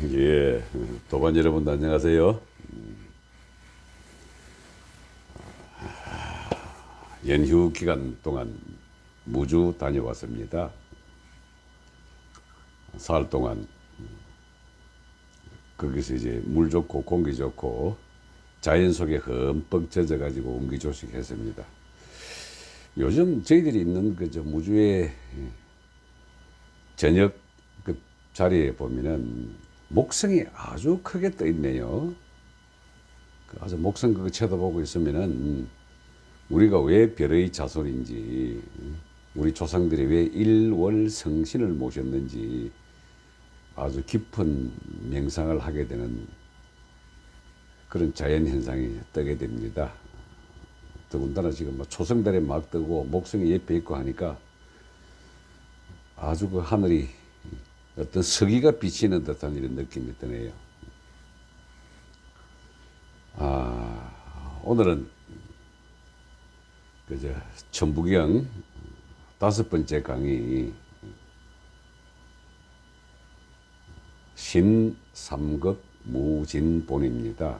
예, 도반 여러분 안녕하세요. 연휴 기간 동안 무주 다녀왔습니다. 사흘 동안 거기서 이제 물 좋고 공기 좋고 자연 속에 흠뻑 젖어가지고 옹기조식했습니다. 요즘 저희들이 있는 그저 무주의 저녁 그 자리에 보면은 목성이 아주 크게 떠 있네요. 아주 목성 그거 쳐다보고 있으면은 우리가 왜 별의 자손인지, 우리 조상들이 왜 일월성신을 모셨는지 아주 깊은 명상을 하게 되는 그런 자연 현상이 뜨게 됩니다. 더군다나 지금 뭐 초승달에 막 뜨고 목성이 옆에 있고 하니까 아주 그 하늘이 어떤 서기가 비치는 듯한 이런 느낌이 드네요. 오늘은 그저 천부경 5번째 강의 신삼극 무진본입니다.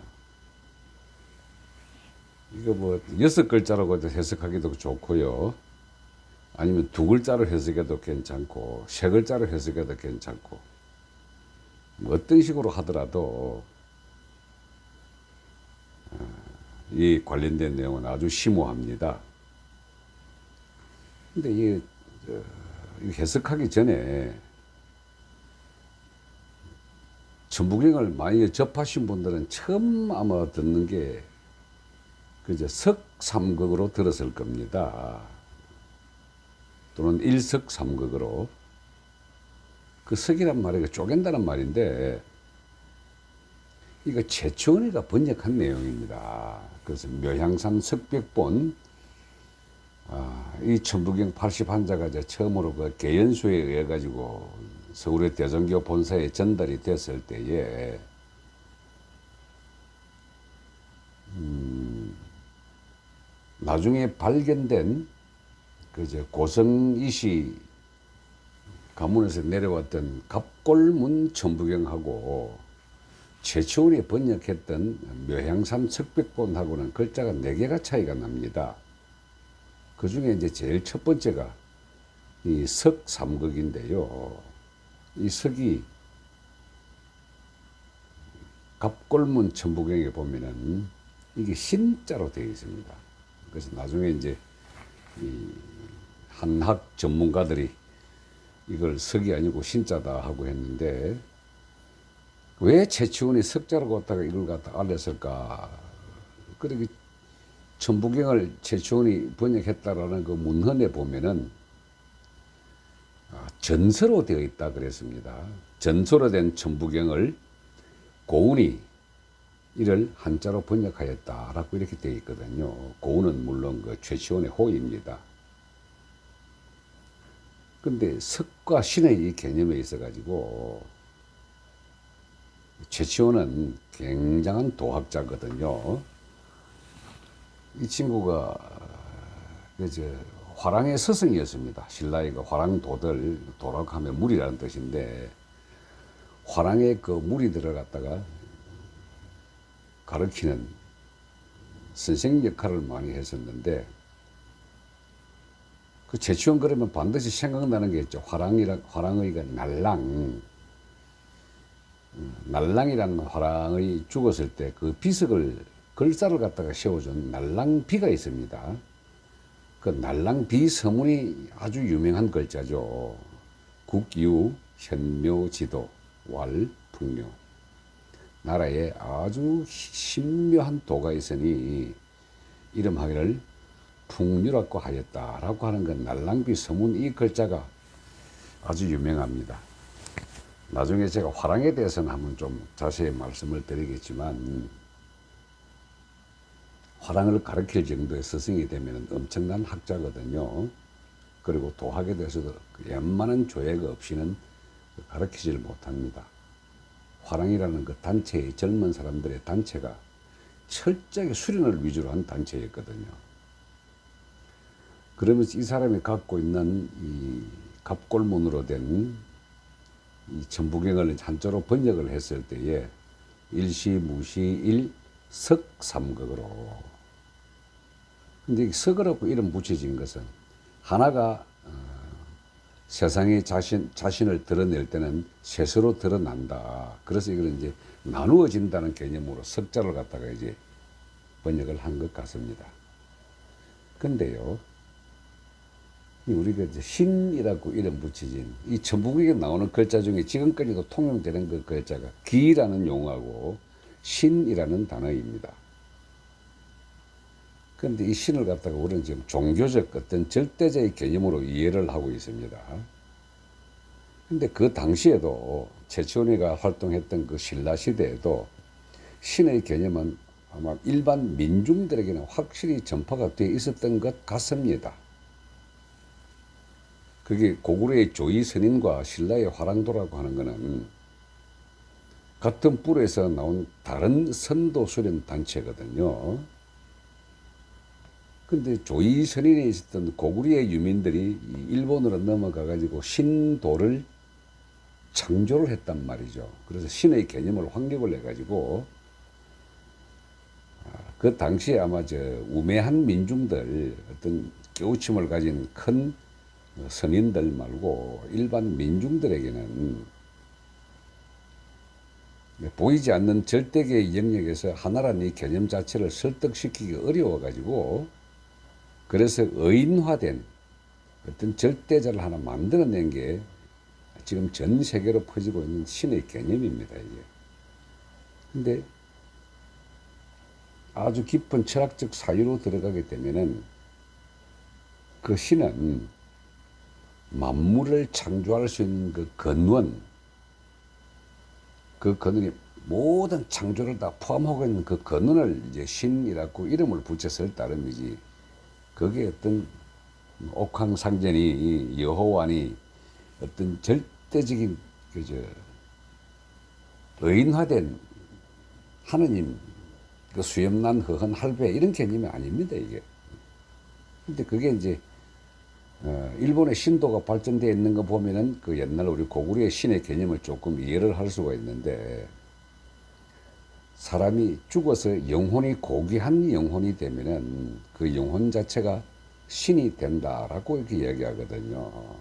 이거 뭐 6글자로 해석하기도 좋고요. 아니면 2글자로 해석해도 괜찮고 3글자로 해석해도 괜찮고 뭐 어떤 식으로 하더라도 이 관련된 내용은 아주 심오합니다. 근데 이 해석하기 전에 천부경을 많이 접하신 분들은 처음 아마 듣는 게 그저 석삼극으로 들었을 겁니다. 또는 일석삼극으로. 그 석이란 말이 쪼갠다는 말인데 이거 최초원이가 번역한 내용입니다. 그래서 묘향산 석백본 이 천부경 81자가 처음으로 그 계연수에 의해 가지고 서울의 대종교 본사에 전달이 됐을 때에 나중에 발견된 그저 고성이시 가문에서 내려왔던 갑골문 천부경하고 최초원이 번역했던 묘향산 석백본하고는 글자가 4개가 차이가 납니다. 그 중에 이제 제일 첫 번째가 이 석삼극인데요. 이 석이 갑골문 천부경에 보면은 이게 신자로 되어 있습니다. 그래서 나중에 이제 이 한학 전문가들이 이걸 석이 아니고 신자다 하고 했는데 왜 최치원이 석자라고 갖다가 이걸 갖다 알렸을까? 그러게 천부경을 최치원이 번역했다라는 그 문헌에 보면은 전서로 되어 있다 그랬습니다. 전서로 된 천부경을 고운이 이를 한자로 번역하였다라고 이렇게 되어 있거든요. 고운은 물론 그 최치원의 호입니다. 근데 석과 신의 이 개념에 있어가지고 최치원은 굉장한 도학자거든요. 이 친구가 그저 화랑의 스승이었습니다. 신라의 그 화랑도들, 도라고 하면 물이라는 뜻인데 화랑에 그 물이 들어갔다가 가르치는 선생 역할을 많이 했었는데 그 최치원 그러면 반드시 생각나는 게 있죠. 화랑의 그 날랑이라는 화랑의 죽었을 때 그 비석을 글자를 갖다가 세워준 날랑비가 있습니다. 그 날랑비 서문이 아주 유명한 글자죠. 국유, 현묘, 지도, 왈, 풍묘. 나라에 아주 신묘한 도가 있으니 이름하기를 풍류라고 하였다라고 하는 건 날랑비 서문 이 글자가 아주 유명합니다. 나중에 제가 화랑에 대해서는 한번 좀 자세히 말씀을 드리겠지만 화랑을 가르칠 정도의 스승이 되면 엄청난 학자거든요. 그리고 도학에 대해서도 웬만한 조예가 없이는 가르치질 못합니다. 화랑이라는 그 단체의 젊은 사람들의 단체가 철저하게 수련을 위주로 한 단체였거든요. 그러면서 이 사람이 갖고 있는 이 갑골문으로 된 이 천부경을 한자로 번역을 했을 때에 일시무시 일석삼극으로. 근데 이 석이라고 이름 붙여진 것은 하나가 세상에 자신을 드러낼 때는 셋으로 드러난다. 그래서 이걸 이제 나누어진다는 개념으로 석자를 갖다가 이제 번역을 한 것 같습니다. 근데요, 우리가 이제 신이라고 이름 붙여진 이 천부경에 나오는 글자 중에 지금까지도 통용되는 그 글자가 기라는 용어하고 신이라는 단어입니다. 그런데 이 신을 갖다가 우리는 지금 종교적 어떤 절대자의 개념으로 이해를 하고 있습니다. 근데 그 당시에도 최치원이가 활동했던 그 신라 시대에도 신의 개념은 아마 일반 민중들에게는 확실히 전파가 되어 있었던 것 같습니다. 그게 고구려의 조이선인과 신라의 화랑도라고 하는 것은 같은 뿔에서 나온 다른 선도 수련 단체거든요. 근데 조이선인에 있었던 고구려의 유민들이 일본으로 넘어가 가지고 신도를 창조를 했단 말이죠. 그래서 신의 개념을 확립을 해 가지고 그 당시에 아마 우매한 민중들, 어떤 깨우침을 가진 큰 선인들 말고 일반 민중들에게는 보이지 않는 절대계의 영역에서 하나라는 이 개념 자체를 설득시키기 어려워 가지고, 그래서 의인화된 어떤 절대자를 하나 만들어낸 게 지금 전 세계로 퍼지고 있는 신의 개념입니다, 이게. 근데 아주 깊은 철학적 사유로 들어가게 되면은 그 신은 만물을 창조할 수 있는 그 근원, 그 근원이 모든 창조를 다 포함하고 있는 그 근원을 이제 신이라고 이름을 붙였을 따름이지, 그게 어떤 옥황상제니 여호와니 어떤 절대적인 의인화된 하느님, 그 수염난 허헌 할배 이런 개념이 아닙니다, 이게. 근데 그게 이제 일본의 신도가 발전되어 있는 거 보면은 그 옛날 우리 고구려의 신의 개념을 조금 이해를 할 수가 있는데, 사람이 죽어서 영혼이 고귀한 영혼이 되면은 그 영혼 자체가 신이 된다라고 이렇게 이야기하거든요.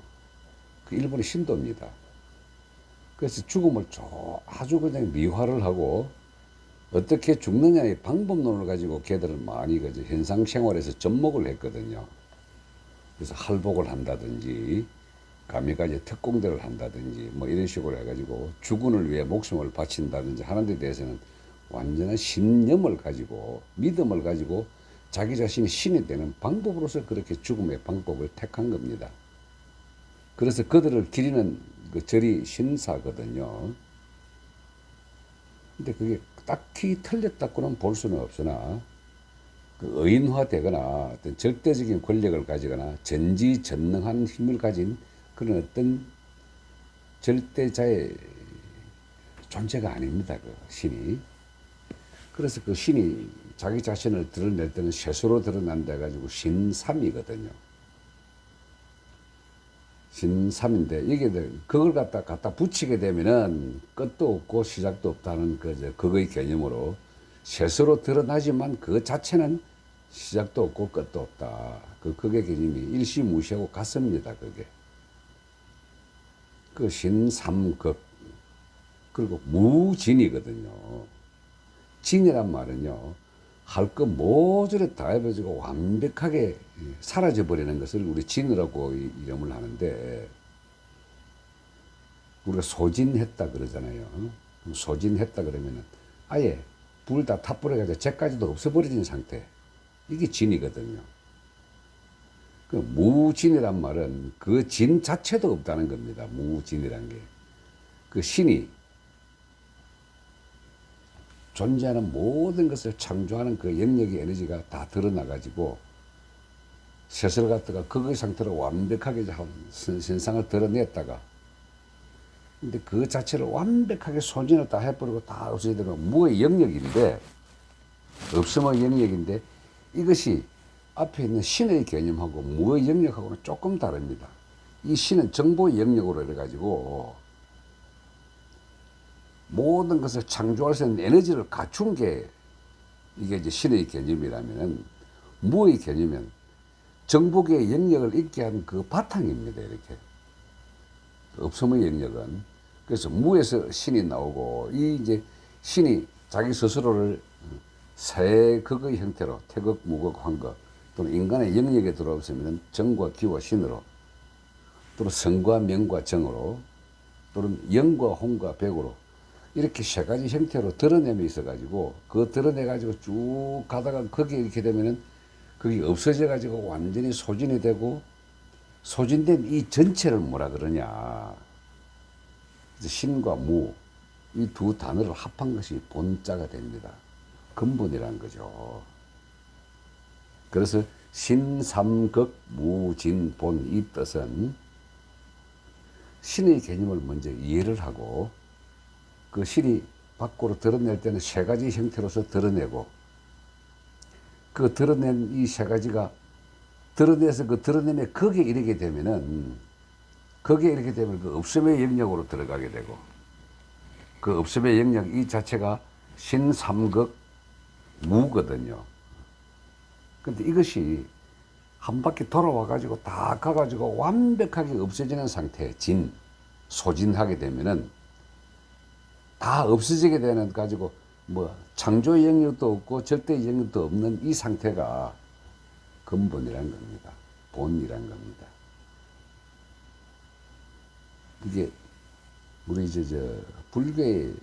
그 일본의 신도입니다. 그래서 죽음을 아주 그냥 미화를 하고 어떻게 죽느냐의 방법론을 가지고 걔들은 많이 현상 생활에서 접목을 했거든요. 그래서 할복을 한다든지 가미가제 특공대를 한다든지 뭐 이런 식으로 해가지고 주군을 위해 목숨을 바친다든지 하는 데 대해서는 완전한 신념을 가지고 믿음을 가지고 자기 자신이 신이 되는 방법으로서 그렇게 죽음의 방법을 택한 겁니다. 그래서 그들을 기리는 그 절이 신사거든요. 근데 그게 딱히 틀렸다고는 볼 수는 없으나, 그 의인화되거나 어떤 절대적인 권력을 가지거나 전지전능한 힘을 가진 그런 어떤 절대자의 존재가 아닙니다, 그 신이. 그래서 그 신이 자기 자신을 드러낼 때는 셋으로 드러난다 해가지고 신삼이거든요. 신삼인데, 이게 그걸 갖다 붙이게 되면은 끝도 없고 시작도 없다는 그거의 개념으로 셋으로 드러나지만 그 자체는 시작도 없고 끝도 없다. 그게 개념이 일시무시하고 같습니다, 그게. 그 신삼극. 그리고 무진이거든요. 진이란 말은요, 할 거 모조리 다 해가지고 완벽하게 사라져버리는 것을 우리 진이라고 이름을 하는데, 우리가 소진했다 그러잖아요. 소진했다 그러면은 아예 불 다 타버려가지고 쟤까지도 없어버려진 상태. 이게 진이거든요. 그 무진이란 말은 그 진 자체도 없다는 겁니다. 무진이란 게. 그 신이 존재하는 모든 것을 창조하는 그 영역의 에너지가 다 드러나가지고 셋을 갖다가 그의 상태로 완벽하게 신상을 드러냈다가, 근데 그 자체를 완벽하게 소진을 다 해버리고 다 없어지면 무의 영역인데, 없음의 영역인데, 이것이 앞에 있는 신의 개념하고 무의 영역하고는 조금 다릅니다. 이 신은 정보의 영역으로 해가지고 모든 것을 창조할 수 있는 에너지를 갖춘 게 이게 이제 신의 개념이라면은, 무의 개념은 정복의 영역을 있게 한 그 바탕입니다. 이렇게 없음의 영역은. 그래서 무에서 신이 나오고, 이 이제 신이 자기 스스로를 세 극의 형태로 태극, 무극, 환극 또는 인간의 영역에 들어오면 정과 기와 신으로, 또는 성과 명과 정으로, 또는 영과 홍과 백으로, 이렇게 세 가지 형태로 드러냄이 있어가지고, 그 드러내가지고 쭉 가다가 거기에 이렇게 되면은 그게 없어져가지고 완전히 소진이 되고, 소진된 이 전체를 뭐라 그러냐. 신과 무, 이 두 단어를 합한 것이 본자가 됩니다. 근본이라는 거죠. 그래서 신삼극 무진본, 이 뜻은 신의 개념을 먼저 이해를 하고, 그 신이 밖으로 드러낼 때는 세 가지 형태로서 드러내고, 그 드러낸 이 세 가지가 드러내서 그 드러냄에 거기에 이르게 되면은, 거기에 이렇게 되면 그 없음의 영역으로 들어가게 되고, 그 없음의 영역 이 자체가 신삼극 무거든요. 근데 이것이 한 바퀴 돌아와 가지고 다 가가지고 완벽하게 없어지는 상태, 진, 소진하게 되면은 다 없어지게 되는 가지고 뭐 창조의 영역도 없고 절대의 영역도 없는 이 상태가 근본이란 겁니다. 본이란 겁니다. 이게 우리 저 불교의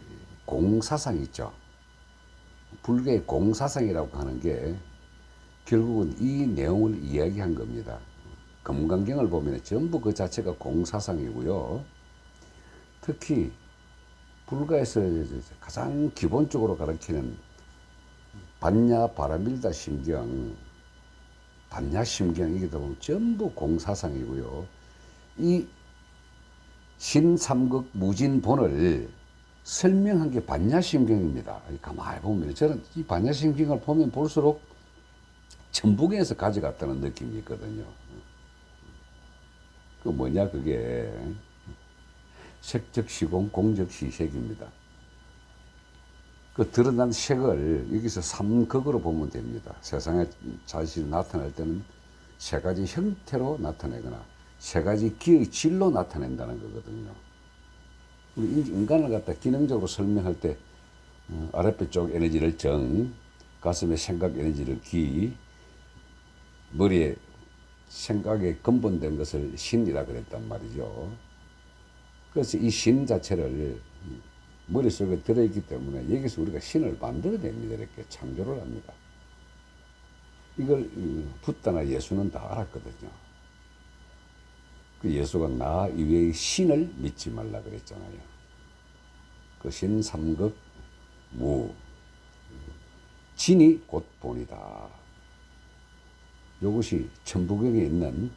공사상 있죠. 불교의 공사상이라고 하는 게 결국은 이 내용을 이야기한 겁니다. 금강경을 보면 전부 그 자체가 공사상이고요. 특히 불가에서 가장 기본적으로 가르치는 반야 바라밀다 심경, 반야 심경, 이게 보면 전부 공사상이고요. 이 신삼극 무진본을 설명한 게 반야 심경입니다. 가만히 보면 저는 이 반야 심경을 보면 볼수록 천부경에서 가져갔다는 느낌이 있거든요. 그 뭐냐, 그게 색적 시공, 공적 시색입니다. 그 드러난 색을 여기서 삼극으로 보면 됩니다. 세상에 자신이 나타날 때는 세 가지 형태로 나타내거나 세 가지 기의 질로 나타낸다는 거거든요. 우리 인간을 갖다 기능적으로 설명할 때 아랫배 쪽 에너지를 정, 가슴에 생각 에너지를 기, 머리에 생각에 근본된 것을 신이라 그랬단 말이죠. 그래서 이 신 자체를 머릿속에 들어있기 때문에 여기서 우리가 신을 만들어냅니다. 이렇게 창조를 합니다. 이걸 붓다나 예수는 다 알았거든요. 그 예수가 나 이외의 신을 믿지 말라 그랬잖아요. 그 신 삼극 무, 진이 곧 본이다. 이것이 천부경에 있는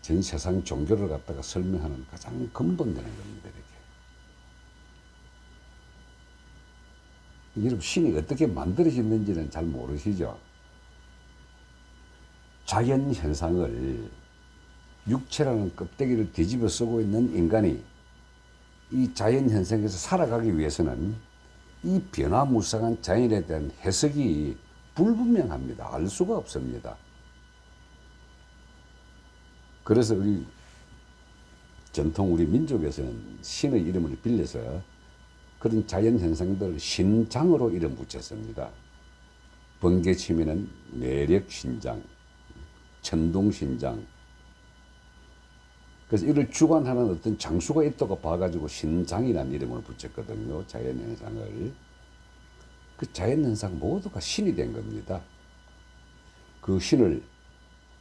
전 세상 종교를 갖다가 설명하는 가장 근본되는 겁니다. 이렇게. 여러분, 신이 어떻게 만들어졌는지는 잘 모르시죠? 자연 현상을 육체라는 껍데기를 뒤집어 쓰고 있는 인간이 이 자연 현상에서 살아가기 위해서는 이 변화무쌍한 자연에 대한 해석이 불분명합니다. 알 수가 없습니다. 그래서 우리 전통 우리 민족에서는 신의 이름을 빌려서 그런 자연 현상들을 신장으로 이름 붙였습니다. 번개 치면은 매력 신장, 천둥 신장. 그래서 이를 주관하는 어떤 장수가 있다고 봐가지고 신장이라는 이름을 붙였거든요. 자연 현상을. 그 자연 현상 모두가 신이 된 겁니다. 그 신을,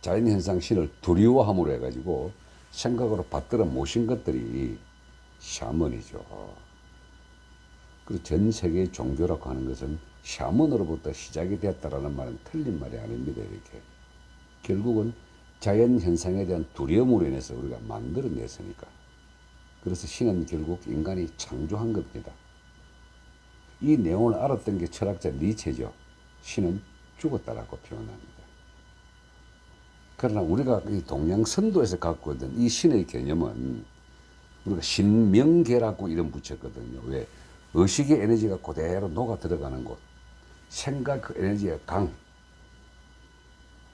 자연 현상 신을 두려워함으로 해가지고 생각으로 받들어 모신 것들이 샤먼이죠. 그리고 전 세계의 종교라고 하는 것은 샤먼으로부터 시작이 됐다라는 말은 틀린 말이 아닙니다. 이렇게. 결국은 자연 현상에 대한 두려움으로 인해서 우리가 만들어냈으니까. 그래서 신은 결국 인간이 창조한 겁니다. 이 내용을 알았던 게 철학자 니체죠. 신은 죽었다라고 표현합니다. 그러나 우리가 이 동양 선도에서 갖고 있는 이 신의 개념은 우리가 신명계라고 이름 붙였거든요. 왜? 의식의 에너지가 그대로 녹아 들어가는 곳. 생각 그 에너지의 강.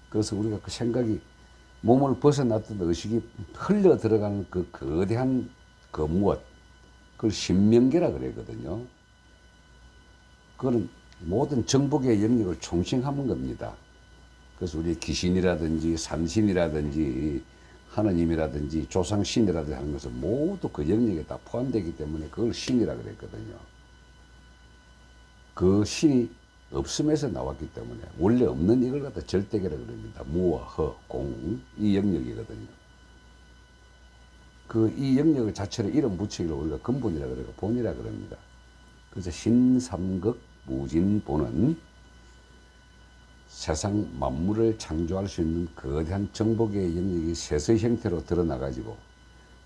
그래서 우리가 그 생각이 몸을 벗어났던 의식이 흘러 들어가는 그 거대한 그 무엇. 그걸 신명계라 그랬거든요. 그거는 모든 정복의 영역을 총칭하는 겁니다. 그래서 우리 귀신이라든지 산신이라든지 하느님이라든지 조상신이라든지 하는 것은 모두 그 영역에 다 포함되기 때문에 그걸 신이라 그랬거든요. 그 신이 없음에서 나왔기 때문에 원래 없는 이걸 갖다 절대계라 그럽니다. 무와 허, 공, 이 영역이거든요. 그 이 영역 자체를 이름 붙이기를 우리가 근본이라 그러고 본이라 그럽니다. 그래서 신삼극 무진본은 세상 만물을 창조할 수 있는 거대한 정복의 영역이 세서의 형태로 드러나가지고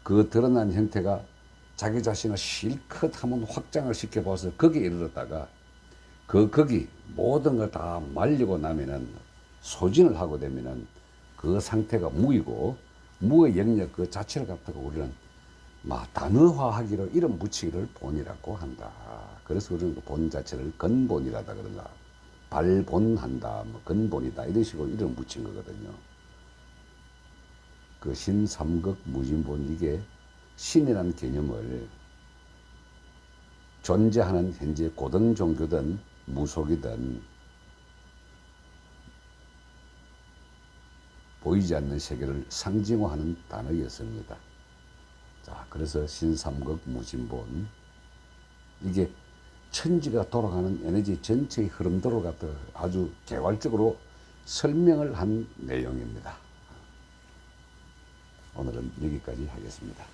그 드러난 형태가 자기 자신을 실컷 한번 확장을 시켜봐서 거기에 이르렀다가 거기 모든 걸 다 말리고 나면은 소진을 하고 되면은 그 상태가 무이고 무의 영역 그 자체를 갖다가 우리는 단어화하기로 이름 붙이기를 본이라고 한다. 그래서 우리는 그 본 자체를 근본이라다 그러나 발본한다, 근본이다 이런 식으로 이름 붙인 거거든요. 그 신삼극 무진본 이게 신이라는 개념을 존재하는 현재 고등 종교든 무속이든 보이지 않는 세계를 상징화하는 단어였습니다. 자, 그래서 신삼극 무진본 이게 천지가 돌아가는 에너지 전체의 흐름도를 갖다 아주 개괄적으로 설명을 한 내용입니다. 오늘은 여기까지 하겠습니다.